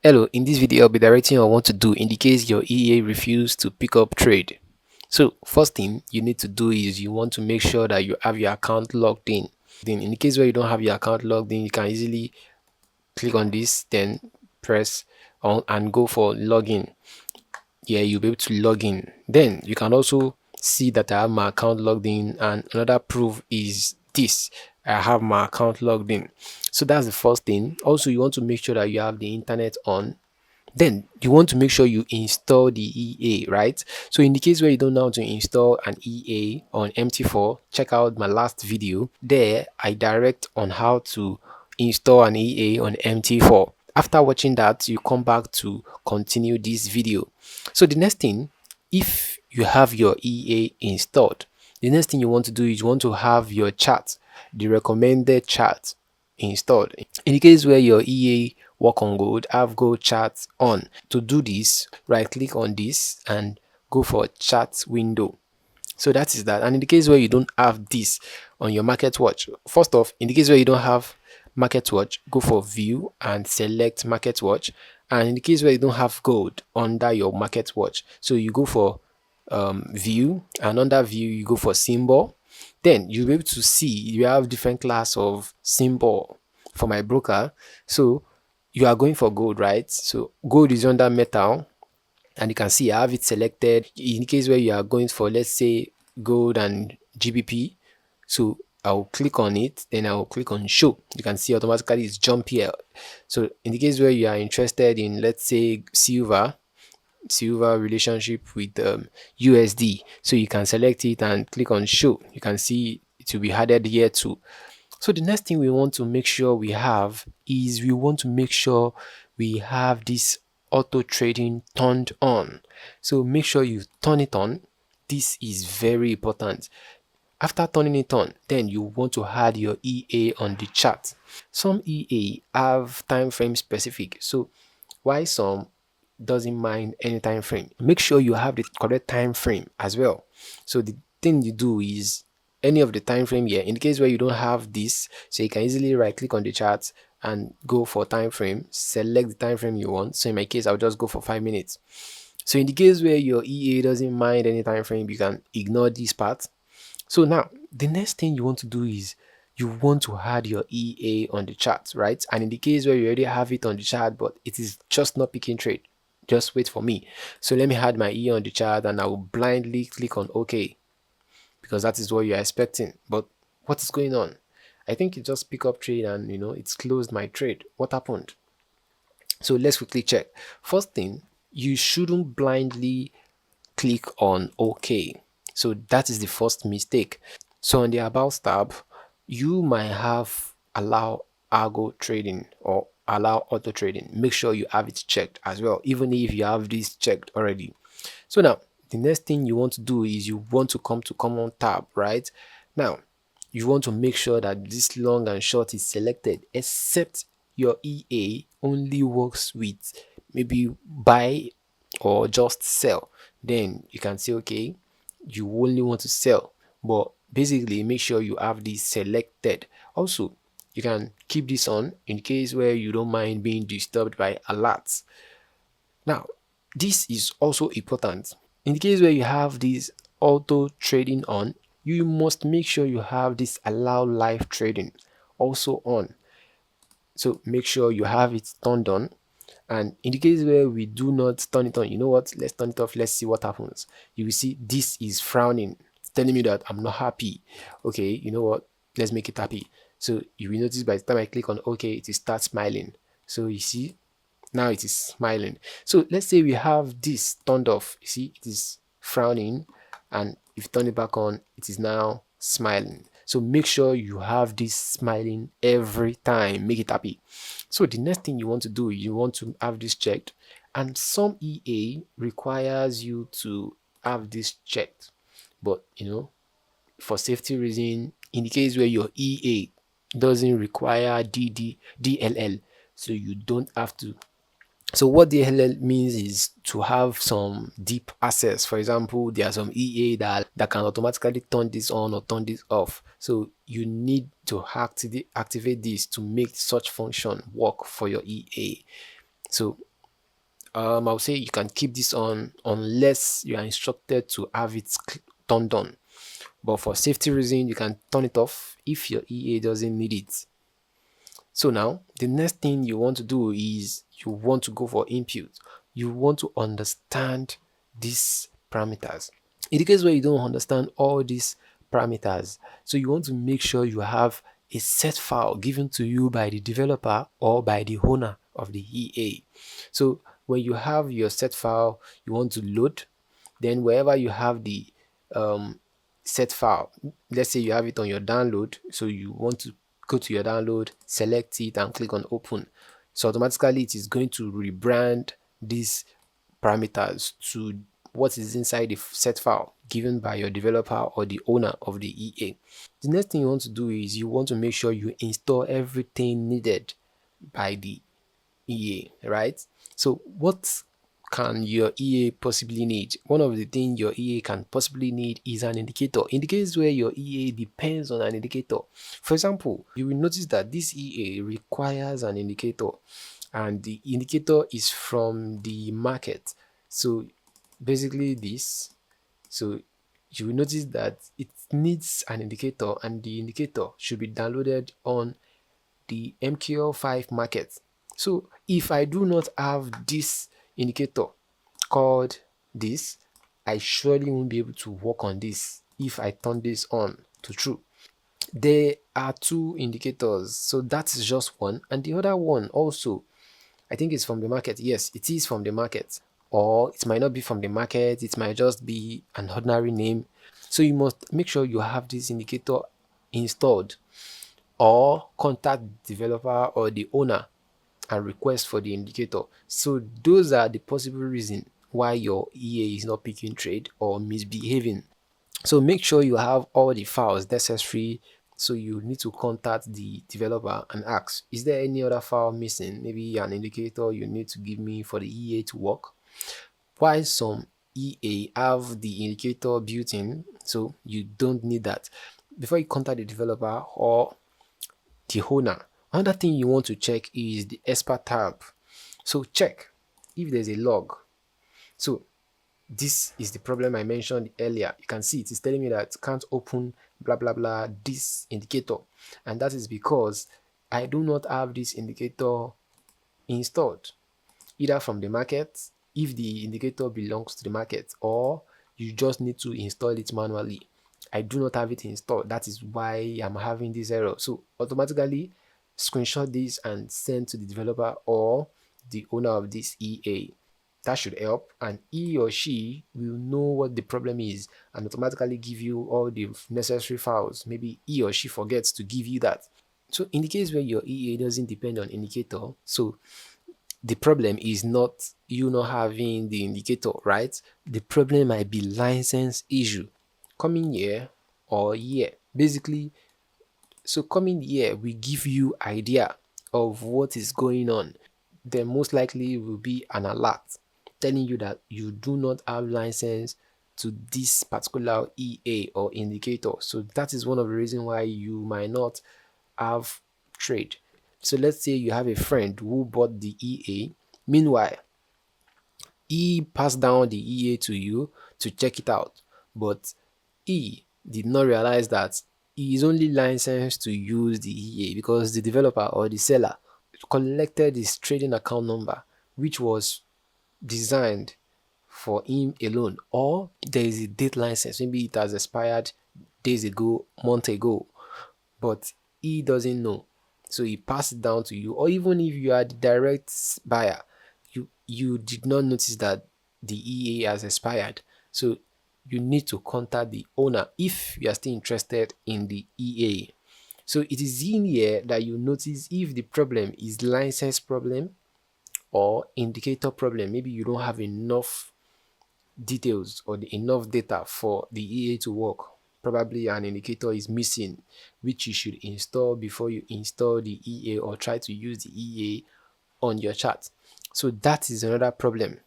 Hello, in this video I'll be directing you on what to do in the case your EA refused to pick up trade. So first thing you need to do is you want to make sure that you have your account logged in. Then in the case where you don't have your account logged in, you can easily click on this, then press on and go for login. Yeah, you'll be able to log in. Then you can also see that I have my account logged in, and another proof is this: I have my account logged in. So that's the first thing. Also, you want to make sure that you have the internet on. Then you want to make sure you install the EA, right? So in the case where you don't know how to install an EA on MT4, check out my last video. There I direct on how to install an EA on MT4. After watching that, you come back to continue this video. So the next thing, if you have your EA installed, the next thing you want to do is you want to have your chart, the recommended chart, installed. In the case where your EA work on gold, have gold chart on. To do this, right click on this and go for chart window. So that is that. And in the case where you don't have this on your market watch, first off, in the case where you don't have market watch, go for view and select market watch. And in the case where you don't have gold under your market watch, so you go for view, and under view you go for symbol. Then you'll be able to see you have different class of symbol for my broker. So you are going for gold, right? So gold is under metal, and you can see I have it selected. In the case where you are going for, let's say, gold and GBP, so I'll click on it, then I'll click on show. You can see automatically it's jump here. So in the case where you are interested in, let's say, silver relationship with USD, so you can select it and click on show. You can see it will be added here too. So the next thing we want to make sure we have is we want to make sure we have this auto trading turned on. So make sure you turn it on. This is very important. After turning it on, then you want to add your EA on the chart. Some EA have time frame specific, so why some doesn't mind any time frame. Make sure you have the correct time frame as well. So the thing you do is any of the time frame here. In the case where you don't have this, so you can easily right click on the chart and go for time frame, select the time frame you want. So in my case, I'll just go for 5 minutes. So in the case where your EA doesn't mind any time frame, you can ignore this part. So now the next thing you want to do is you want to add your EA on the chart, right? And in the case where you already have it on the chart but it is just not picking trade, just wait for me. So let me add my EA on the chart, and I will blindly click on OK, because that is what you're expecting. But what is going on? I think it just pick up trade and it's closed my trade. What happened? So let's quickly check. First thing, you shouldn't blindly click on OK. So that is the first mistake. So on the About tab, you might have allow algo trading or allow auto trading. Make sure you have it checked as well, even if you have this checked already. So now the next thing you want to do is you want to come to common tab, right? Now you want to make sure that this long and short is selected, except your EA only works with maybe buy or just sell. Then you can say, okay, you only want to sell, but basically make sure you have this selected. Also, you can keep this on in case where you don't mind being disturbed by alerts. Now this is also important. In the case where you have this auto trading on, you must make sure you have this allow live trading also on. So make sure you have it turned on. And in the case where we do not turn it on, you know what, let's turn it off. Let's see what happens. You will see this is frowning. It's telling me that I'm not happy. Okay, you know what, let's make it happy. So you will notice by the time I click on OK, it will start smiling. So you see now it is smiling. So let's say we have this turned off. You see it is frowning, and if you turn it back on, it is now smiling. So make sure you have this smiling every time. Make it happy. So the next thing you want to do, you want to have this checked, and some EA requires you to have this checked, but for safety reason, in the case where your EA doesn't require DLL, so you don't have to. So what DLL means is to have some deep access. For example, there are some EA that can automatically turn this on or turn this off. So you need to activate this to make such function work for your EA. So I'll say you can keep this on unless you are instructed to have it turned on. But for safety reason, you can turn it off if your EA doesn't need it. So now the next thing you want to do is you want to go for input. You want to understand these parameters. In the case where you don't understand all these parameters, so you want to make sure you have a set file given to you by the developer or by the owner of the EA. So when you have your set file you want to load, then wherever you have the set file, let's say you have it on your download, so you want to go to your download, select it and click on open. So automatically it is going to rebrand these parameters to what is inside the set file given by your developer or the owner of the EA. The next thing you want to do is you want to make sure you install everything needed by the EA, right? So what can your EA possibly need? One of the things your EA can possibly need is an indicator. In the case where your EA depends on an indicator, for example, you will notice that this EA requires an indicator, and the indicator is from the market. So basically this, so you will notice that it needs an indicator, and the indicator should be downloaded on the MQ5 market. So if I do not have this indicator called this, I surely won't be able to work on this if I turn this on to true. There are two indicators, so that is just one, and the other one also I think it's from the market. Yes, it is from the market, or it might not be from the market, it might just be an ordinary name. So you must make sure you have this indicator installed, or contact the developer or the owner and request for the indicator. So those are the possible reasons why your EA is not picking trade or misbehaving. So make sure you have all the files necessary. So you need to contact the developer and ask, is there any other file missing? Maybe an indicator you need to give me for the EA to work. Why some EA have the indicator built in, so you don't need that. Before you contact the developer or the owner, another thing you want to check is the expert tab. So check if there's a log. So this is the problem I mentioned earlier. You can see it is telling me that can't open blah blah blah this indicator, and that is because I do not have this indicator installed, either from the market if the indicator belongs to the market, or you just need to install it manually. I do not have it installed, that is why I'm having this error. So automatically screenshot this and send to the developer or the owner of this EA. That should help, and he or she will know what the problem is and automatically give you all the necessary files. Maybe he or she forgets to give you that. So in the case where your EA doesn't depend on indicator, so the problem is not you not having the indicator, right? The problem might be license issue, coming year or year. Basically, so coming year will give you idea of what is going on. Then most likely will be an alert telling you that you do not have license to this particular EA or indicator. So that is one of the reasons why you might not have trade. So let's say you have a friend who bought the EA. Meanwhile, he passed down the EA to you to check it out, but he did not realize that he is only licensed to use the EA because the developer or the seller collected his trading account number, which was designed for him alone, or there is a date license, maybe it has expired days ago, month ago, but he doesn't know, so he passed it down to you. Or even if you are the direct buyer, you did not notice that the EA has expired, so you need to contact the owner if you are still interested in the EA. So it is in here that you notice if the problem is license problem or indicator problem. Maybe you don't have enough details or enough data for the EA to work. Probably an indicator is missing, which you should install before you install the EA or try to use the EA on your chart. So that is another problem.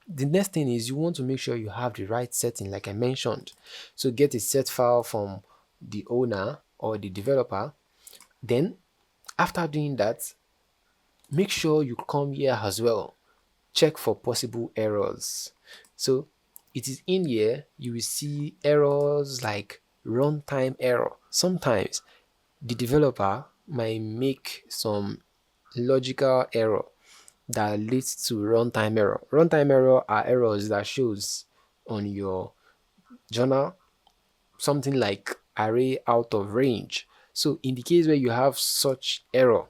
The next thing is you want to make sure you have the right setting, like I mentioned. So get a set file from the owner or the developer. Then after doing that, make sure you come here as well check for possible errors. So it is in here you will see errors like runtime error. Sometimes the developer might make some logical error that leads to runtime error. Runtime error are errors that shows on your journal something like array out of range. So in the case where you have such error,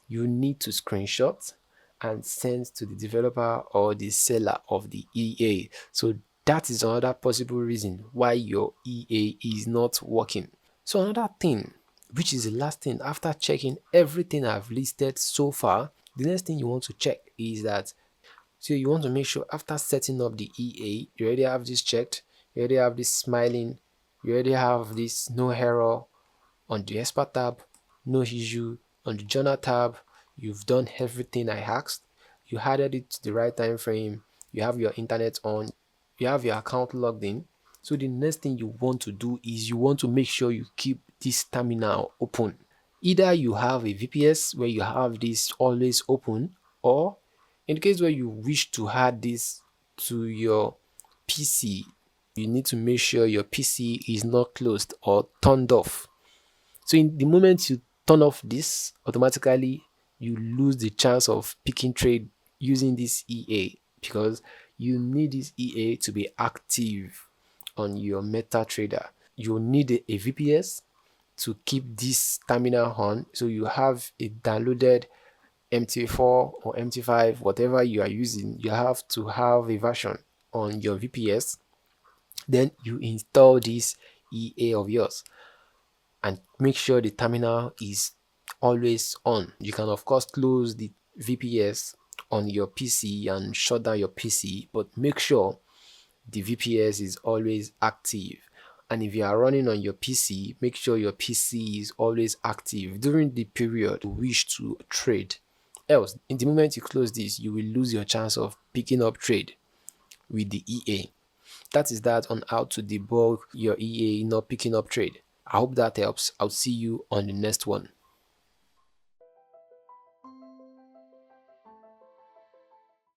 you need to screenshot and send to the developer or the seller of the EA. So that is another possible reason why your EA is not working. So another thing, which is the last thing after checking everything I've listed so far, the next thing you want to check is that, so you want to make sure after setting up the EA, you already have this checked, you already have this smiling, you already have this no error on the expert tab, no issue on the journal tab. You've done everything I asked. You added it to the right time frame. You have your internet on. You have your account logged in. So the next thing you want to do is you want to make sure you keep this terminal open. Either you have a VPS where you have this always open, or in the case where you wish to add this to your PC, you need to make sure your PC is not closed or turned off. So in the moment you turn off this, automatically you lose the chance of picking trade using this EA, because you need this EA to be active on your Metatrader. You need a VPS to keep this terminal on, so you have a downloaded MT4 or MT5, whatever you are using, you have to have a version on your VPS. Then you install this EA of yours and make sure the terminal is always on. You can of course close the VPS on your PC and shut down your PC, but make sure the VPS is always active. And if you are running on your PC, make sure your PC is always active during the period you wish to trade. Else, in the moment you close this, you will lose your chance of picking up trade with the EA. That is that on how to debug your EA not picking up trade. I hope that helps. I'll see you on the next one.